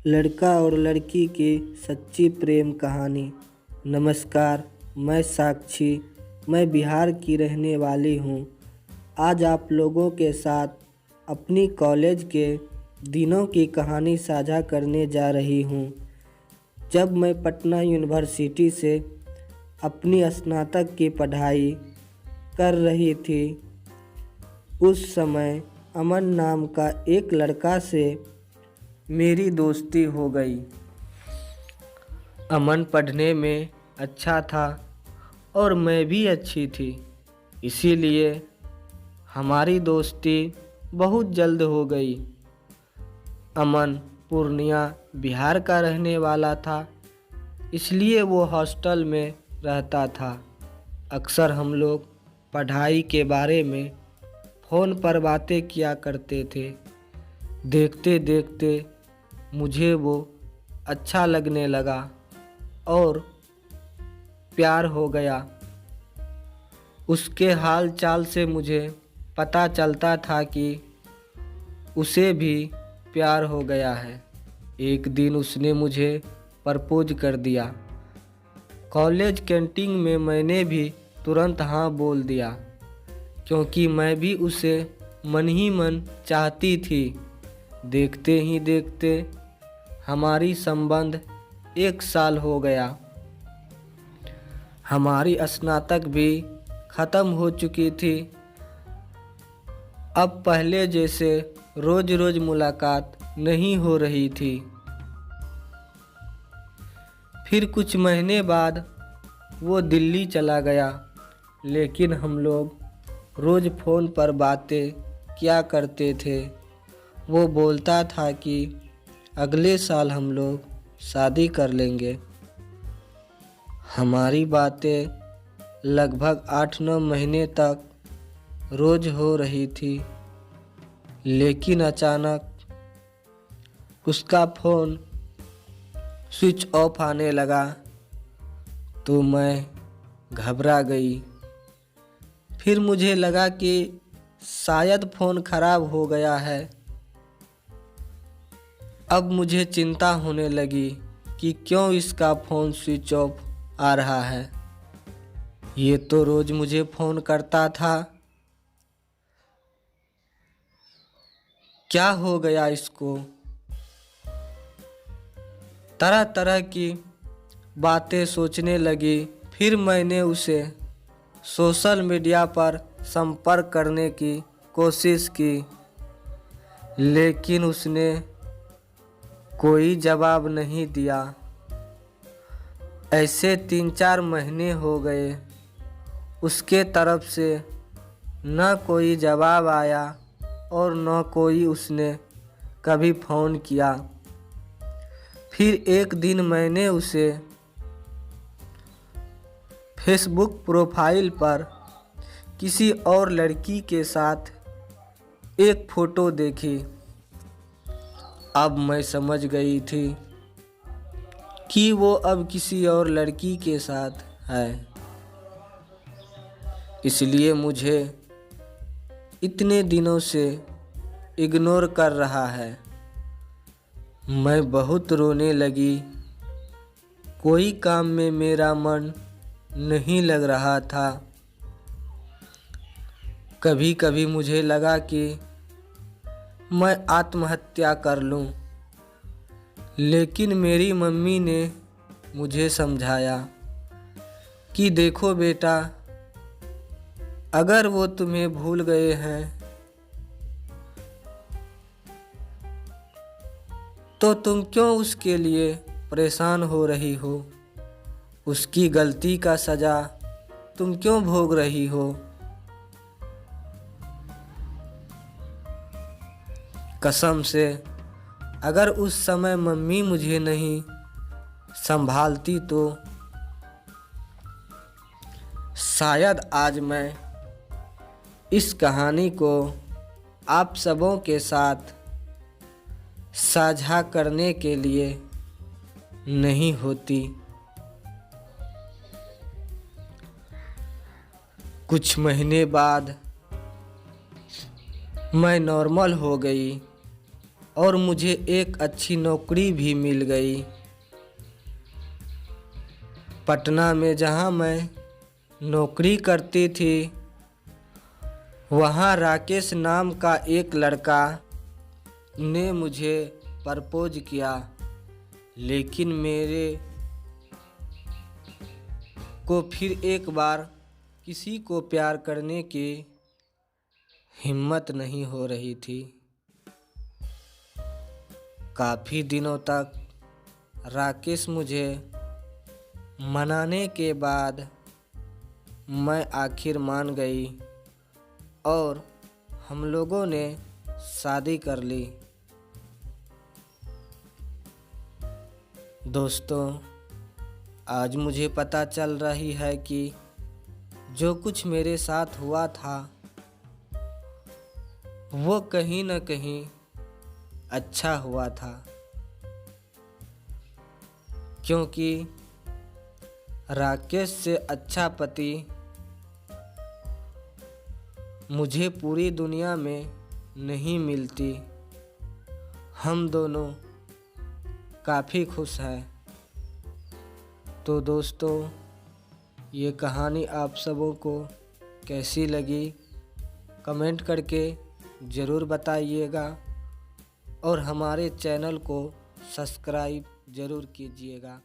लड़का और लड़की की सच्ची प्रेम कहानी। नमस्कार, मैं साक्षी। मैं बिहार की रहने वाली हूँ। आज आप लोगों के साथ अपनी कॉलेज के दिनों की कहानी साझा करने जा रही हूँ। जब मैं पटना यूनिवर्सिटी से अपनी स्नातक की पढ़ाई कर रही थी, उस समय अमन नाम का एक लड़का से मेरी दोस्ती हो गई। अमन पढ़ने में अच्छा था और मैं भी अच्छी थी, इसीलिए हमारी दोस्ती बहुत जल्द हो गई। अमन पूर्णिया बिहार का रहने वाला था, इसलिए वो हॉस्टल में रहता था। अक्सर हम लोग पढ़ाई के बारे में फ़ोन पर बातें किया करते थे। देखते देखते मुझे वो अच्छा लगने लगा और प्यार हो गया। उसके हाल चाल से मुझे पता चलता था कि उसे भी प्यार हो गया है। एक दिन उसने मुझे प्रपोज कर दिया। कॉलेज कैंटीन में मैंने भी तुरंत हाँ बोल दिया, क्योंकि मैं भी उसे मन ही मन चाहती थी। देखते ही देखते हमारी संबंध 1 साल हो गया। हमारी स्नातक भी ख़त्म हो चुकी थी। अब पहले जैसे रोज रोज मुलाकात नहीं हो रही थी। फिर कुछ महीने बाद वो दिल्ली चला गया, लेकिन हम लोग रोज़ फ़ोन पर बातें किया करते थे। वो बोलता था कि अगले साल हम लोग शादी कर लेंगे। हमारी बातें लगभग 8-9 महीने तक रोज़ हो रही थी, लेकिन अचानक उसका फ़ोन स्विच ऑफ आने लगा तो मैं घबरा गई। फिर मुझे लगा कि शायद फ़ोन ख़राब हो गया है। अब मुझे चिंता होने लगी कि क्यों इसका फ़ोन स्विच ऑफ आ रहा है। ये तो रोज़ मुझे फ़ोन करता था, क्या हो गया इसको? तरह तरह की बातें सोचने लगी। फिर मैंने उसे सोशल मीडिया पर संपर्क करने की कोशिश की, लेकिन उसने कोई जवाब नहीं दिया। ऐसे 3-4 महीने हो गए। उसके तरफ से न कोई जवाब आया और न कोई उसने कभी फ़ोन किया। फिर एक दिन मैंने उसे फेसबुक प्रोफाइल पर किसी और लड़की के साथ एक फ़ोटो देखी। अब मैं समझ गई थी कि वो अब किसी और लड़की के साथ है, इसलिए मुझे इतने दिनों से इग्नोर कर रहा है। मैं बहुत रोने लगी। कोई काम में मेरा मन नहीं लग रहा था। कभी कभी मुझे लगा कि मैं आत्महत्या कर लूं, लेकिन मेरी मम्मी ने मुझे समझाया कि देखो बेटा, अगर वो तुम्हें भूल गए हैं तो तुम क्यों उसके लिए परेशान हो रही हो? उसकी गलती का सज़ा तुम क्यों भोग रही हो? कसम से, अगर उस समय मम्मी मुझे नहीं संभालती तो शायद आज मैं इस कहानी को आप सबों के साथ साझा करने के लिए नहीं होती। कुछ महीने बाद मैं नॉर्मल हो गई। और मुझे एक अच्छी नौकरी भी मिल गई। पटना में जहाँ मैं नौकरी करती थी वहाँ राकेश नाम का एक लड़का ने मुझे प्रपोज किया, लेकिन मेरे को फिर एक बार किसी को प्यार करने की हिम्मत नहीं हो रही थी। काफ़ी दिनों तक राकेश मुझे मनाने के बाद मैं आखिर मान गई और हम लोगों ने शादी कर ली। दोस्तों, आज मुझे पता चल रही है कि जो कुछ मेरे साथ हुआ था वो कहीं न कहीं अच्छा हुआ था, क्योंकि राकेश से अच्छा पति मुझे पूरी दुनिया में नहीं मिलती। हम दोनों काफ़ी खुश हैं। तो दोस्तों, ये कहानी आप सबों को कैसी लगी कमेंट करके ज़रूर बताइएगा और हमारे चैनल को सब्सक्राइब ज़रूर कीजिएगा।